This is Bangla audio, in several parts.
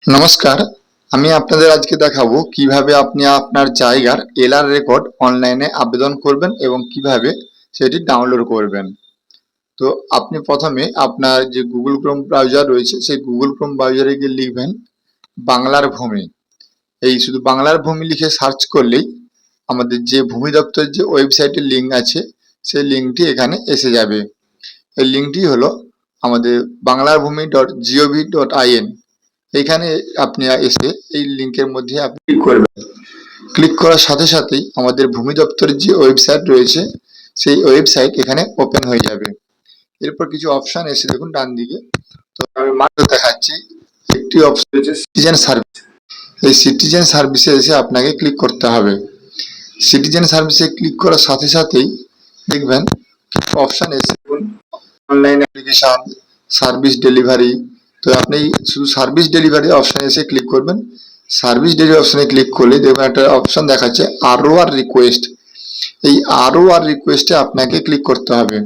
নমস্কার, আমি আপনাদের আজকে দেখাবো কিভাবে আপনি আপনার জায়গার এলআর রেকর্ড অনলাইনে আবেদন করবেন এবং কিভাবে সেটি ডাউনলোড করবেন। তো আপনি প্রথমে আপনার যে গুগল ক্রোম ব্রাউজার রয়েছে সেই গুগল ক্রোম ব্রাউজারে গিয়ে লিখবেন বাংলার ভূমি। এই শুধু বাংলার ভূমি লিখে সার্চ করলেই আমাদের যে ভূমি দপ্তরের যে ওয়েবসাইটের লিঙ্ক আছে সেই লিঙ্কটি এখানে এসে যাবে। এই লিঙ্কটি হলো আমাদের banglarbhumi.gov.in। এখানে আপনি এসে এই লিঙ্কের মধ্যে আপনি ক্লিক করবেন। ক্লিক করার সাথে সাথেই আমাদের ভূমি দপ্তরের যে ওয়েবসাইট রয়েছে সেই ওয়েবসাইট এখানে ওপেন হয়ে যাবে। এরপর কিছু অপশন এসে দেখুন ডান দিকে। তো আমি মাত্র দেখাচ্ছি, একটি অপশন রয়েছে সিটিজেন সার্ভিস। এই সিটিজেন সার্ভিসে এসে আপনাকে ক্লিক করতে হবে। সিটিজেন সার্ভিসে ক্লিক করার সাথে সাথেই দেখবেন অপশন এসে দেখুন অনলাইন অ্যাপ্লিকেশন, সার্ভিস ডেলিভারি। তো আপনি শুধু সার্ভিস ডেলিভারি অপশনে এসে ক্লিক করবেন। সার্ভিস ডেলিভারি অপশনে ক্লিক করলে দেখবেন একটা অপশন দেখাচ্ছে আরওআর রিকোয়েস্ট। এই আরওআর রিকোয়েস্টে আপনাকে ক্লিক করতে হবে।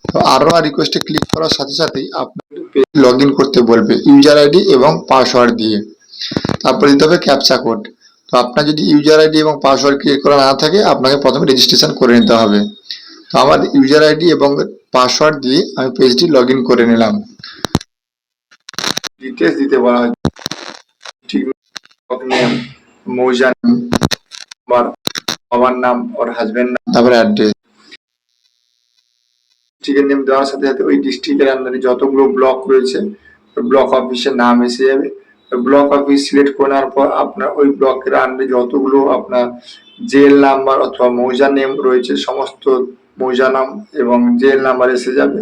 তো আরওআর রিকোয়েস্টে ক্লিক করার সাথে সাথেই আপনাকে লগ ইন করতে বলবে ইউজার আইডি এবং পাসওয়ার্ড দিয়ে। তারপর দিতে হবে ক্যাপচা কোড। তো আপনার যদি ইউজার আইডি এবং পাসওয়ার্ড ক্রিয়েট করা না থাকে আপনাকে প্রথমে রেজিস্ট্রেশন করে নিতে হবে। তো আমার ইউজার আইডি এবং পাসওয়ার্ড দিয়ে আমি পেজটি লগ ইন করে নিলাম। ডিটেলস দিতে বলা হয়, ঠিক নেম, মৌজা নাম, বাবার নাম ওর হাজবেন্ড নাম, তারপরে অ্যাড্রেস। ডিস্ট্রিক্টের নেম দেওয়ার সাথে সাথে ওই ডিস্ট্রিক্টের আন্ডারে যতগুলো ব্লক রয়েছে ব্লক অফিসের নাম এসে যাবে। ব্লক অফিস সিলেক্ট করার পর আপনার ওই ব্লকের আন্ডারে যতগুলো আপনার জেল নাম্বার অথবা মৌজা নেম রয়েছে সমস্ত মৌজা নাম এবং জেল নাম্বার এসে যাবে।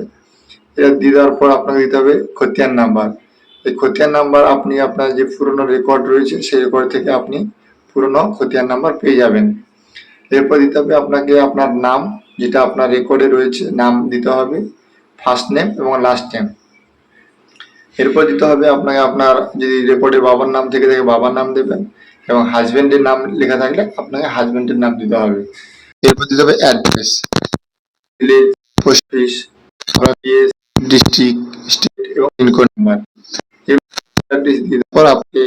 এটা দিয়ে দেওয়ার পর আপনাকে দিতে হবে খতিয়ান নাম্বার। এই খতিয়ান নাম্বার আপনি আপনার যে পুরনো রেকর্ড রয়েছে সেই রেকর্ড থেকে আপনি পুরনো খতিয়ান নাম্বার পেয়ে যাবেন। এরপর দিতে হবে আপনাকে আপনার নাম, যেটা আপনার রেকর্ডে রয়েছে নাম দিতে হবে, ফার্স্ট নেম এবং লাস্ট নেম। এরপর দিতে হবে আপনাকে আপনার যদি রেকর্ডে বাবার নাম থেকে থাকে বাবার নাম দেবেন এবং হাজবেন্ডের নাম লেখা থাকলে আপনাকে হাজবেন্ডের নাম দিতে হবে। এরপর দিতে হবে address, village, post office, district, state এবং পিনকোড নাম্বার। অ্যাড্রেস দিয়ে দেওয়ার পর আপনি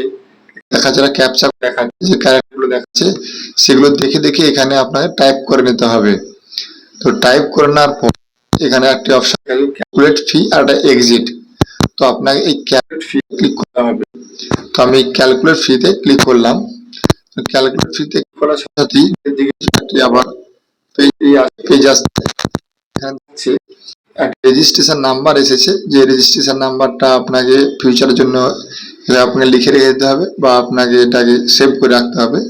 দেখা যারা ক্যাপচা দেখাচ্ছে যে ক্যারেক্টারগুলো দেখাচ্ছে সেগুলো দেখে দেখে এখানে আপনাকে টাইপ করে নিতে হবে। তো টাইপ করে নেওয়ার পর এখানে একটি অপশন আছে ক্যালকুলেট ফি আর একটা এক্সিট। তো আপনাকে এই ক্যালকুলেট ফি ক্লিক করতে হবে। তো আমি ক্যালকুলেট ফিতে ক্লিক করলাম। ক্যালকুলেট ফিতে ক্লিক করার সাথে সাথেই একটি আবার পেজ আসছে। এখানে হচ্ছে একটা রেজিস্ট্রেশন নাম্বার এসেছে, যে রেজিস্ট্রেশন নাম্বারটা আপনাকে ফিউচারের জন্য আপনাকে লিখে রেখে দিতে হবে বা আপনাকে এটাকে সেভ করে রাখতে হবে।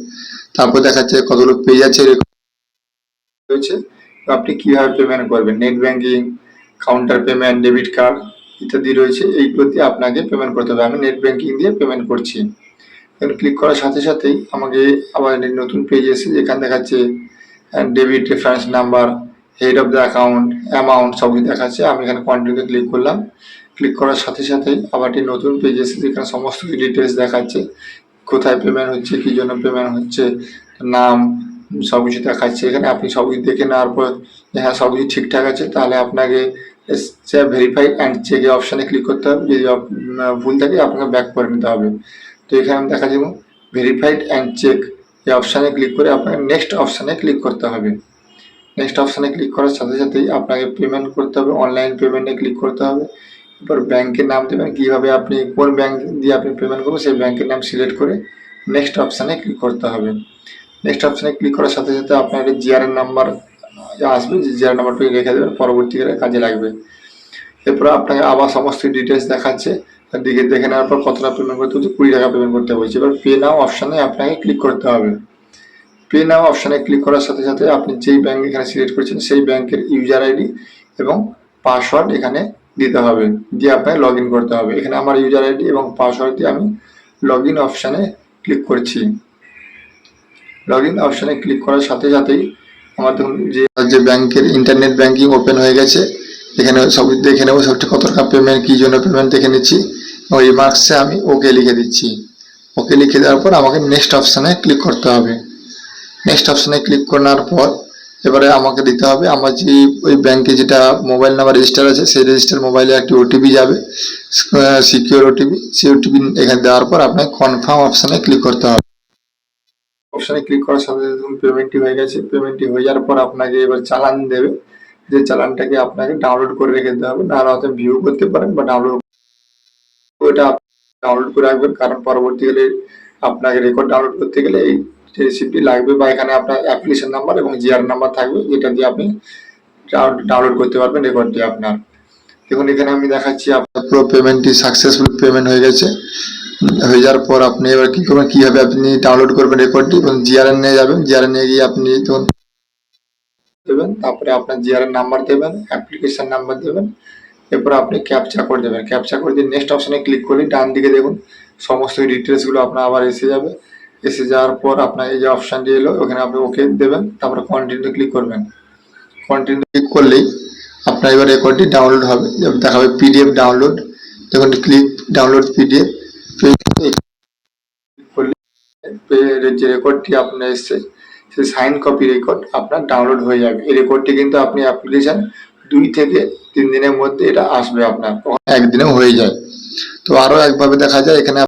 তারপর দেখাচ্ছে কতগুলো পেজ আছে রয়েছে, আপনি কিভাবে পেমেন্ট করবেন, net banking, counter payment, debit card ইত্যাদি রয়েছে। এইগুলো দিয়ে আপনাকে পেমেন্ট করতে হবে। আমি নেট ব্যাংকিং দিয়ে পেমেন্ট করছি। ক্লিক করার সাথে সাথেই আমাকে আবার নতুন পেজ এসে যেখানে দেখাচ্ছে debit reference number, head of the account, amount সব কিছু দেখাচ্ছে। আমি এখানে কন্টিনিউতে ক্লিক করলাম। ক্লিক করার সাথে সাথেই আবার একটি নতুন পেজ এসে যেখানে সমস্ত ডিটেলস দেখাচ্ছে, কোথায় পেমেন্ট হচ্ছে, কি জন্য পেমেন্ট হচ্ছে, নাম সব কিছু দেখাচ্ছে। এখানে আপনি সব কিছু দেখে নেওয়ার পর হ্যাঁ সব কিছু ঠিকঠাক আছে তাহলে আপনাকে ভেরিফাই অ্যান্ড চেক এই অপশানে ক্লিক করতে হবে। যদি ভুল থাকে আপনাকে ব্যাক করে নিতে হবে। তো এখানে দেখা যাবে ভেরিফাইড অ্যান্ড চেক এই অপশানে ক্লিক করে আপনাকে নেক্সট অপশানে ক্লিক করতে হবে। নেক্সট অপশানে ক্লিক করার সাথে সাথেই আপনাকে পেমেন্ট করতে হবে, অনলাইন পেমেন্টে ক্লিক করতে হবে। এরপর ব্যাংকের নাম দেবেন, কীভাবে আপনি কোন ব্যাংক দিয়ে আপনি পেমেন্ট করবেন সেই ব্যাংকের নাম সিলেক্ট করে নেক্সট অপশানে ক্লিক করতে হবে। নেক্সট অপশানে ক্লিক করার সাথে সাথে আপনার একটা জিআরএন নাম্বার আসবে, যে জিআর নাম্বারটাকে রেখে দেবেন, পরবর্তীকালে কাজে লাগবে। এরপর আপনাকে আবার সমস্ত ডিটেলস দেখাচ্ছে, দিকে দেখে নেওয়ার পর কতটা পেমেন্ট করতে হচ্ছে, 20 টাকা পেমেন্ট করতে হয়েছে। এবার পে নাও অপশানে আপনাকে ক্লিক করতে হবে। পে নাও অপশানে ক্লিক করার সাথে সাথে আপনি যেই ব্যাংক এখানে সিলেক্ট করছেন সেই ব্যাংকের ইউজার আইডি এবং পাসওয়ার্ড এখানে দিতে হবে, দিয়ে আপনাকে লগ ইন করতে হবে। এখানে আমার ইউজার আইডি এবং পাসওয়ার্ড দিয়ে আমি লগ ইন অপশানে ক্লিক করছি। লগ ইন অপশানে ক্লিক করার সাথে সাথেই আমার দেখুন যে ব্যাংকের ইন্টারনেট ব্যাংকিং ওপেন হয়ে গেছে। এখানে সব দেখে নেবো সবটা কত টাকা পেমেন্ট, কী জন্য পেমেন্ট দেখে নিচ্ছি। ওই মার্কসে আমি ওকে লিখে দিচ্ছি। ওকে লিখে দেওয়ার পর আমাকে নেক্সট অপশানে ক্লিক করতে হবে। নেক্সট অপশানে ক্লিক করার পর এবারে আমাকে দিতে হবে আমার যে ওই ব্যাংকে যেটা মোবাইল নাম্বার রেজিস্টার আছে সেই রেজিস্টার মোবাইলে একটি ওটিপি যাবে, সিকিউর ওটিপি। সেই ওটিপি এখানে দেওয়ার পর আপনাকে কনফার্ম অপশানে ক্লিক করতে হবে। অপশানে ক্লিক করার সাথে সাথে দেখুন পেমেন্টটি হয়ে গেছে। পেমেন্টটি হয়ে যাওয়ার পর আপনাকে এবার চালান দেবে, যে চালানটাকে আপনাকে ডাউনলোড করে রেখে দিতে হবে, নাহলে হয়তো ভিউ করতে পারেন বা ওটা ডাউনলোড করে রাখবেন, কারণ পরবর্তীকালে আপনাকে রেকর্ড ডাউনলোড করতে গেলে এই রেসিপিটি লাগবে, বা এখানে আপনার অ্যাপ্লিকেশন নাম্বার এবং জিআর নাম্বার থাকবে, যেটা দিয়ে আপনি ডাউনলোড করতে পারবেন রেকর্ডটি আপনার। দেখুন এখানে আমি দেখাচ্ছি আপনার পুরো পেমেন্টটি সাকসেসফুল পেমেন্ট হয়ে গেছে। হয়ে যাওয়ার পর আপনি এবার কি করবেন, কিভাবে আপনি ডাউনলোড করবেন রেকর্ডটি, এবং জিআরএন নিয়ে যাবেন। জিআরএন নিয়ে গিয়ে আপনি তখন দেবেন, তারপরে আপনার জিআরএন নাম্বার দেবেন, অ্যাপ্লিকেশন নাম্বার দেবেন, এরপর আপনি ক্যাপচা কোড দেবেন। ক্যাপচা কোড দিয়ে নেক্সট অপশনে ক্লিক করলে ডান দিকে দেখুন সমস্ত ডিটেলসগুলো আপনার আবার এসে যাবে। এসে যাওয়ার পর আপনার এই যে অপশানটি এলো ওখানে আপনি ওকে দেবেন, তারপরে কন্টিনিউ ক্লিক করবেন। কন্টিনিউ ক্লিক করলেই আপনার এবার রেকর্ডটি ডাউনলোড হবে, দেখাবে পিডিএফ ডাউনলোড। দেখুন ক্লিক ডাউনলোড পিডিএফ করলে যে রেকর্ডটি আপনার এসছে সেই সাইন কপি রেকর্ড আপনার ডাউনলোড হয়ে যাবে। এই রেকর্ডটি কিন্তু আপনি অ্যাপ্লিকেশন 2 থেকে 3 দিনের মধ্যে এটা আসবে, আপনার একদিনেও হয়ে যায়। তো আরো একভাবে দেখা যায়, এখানে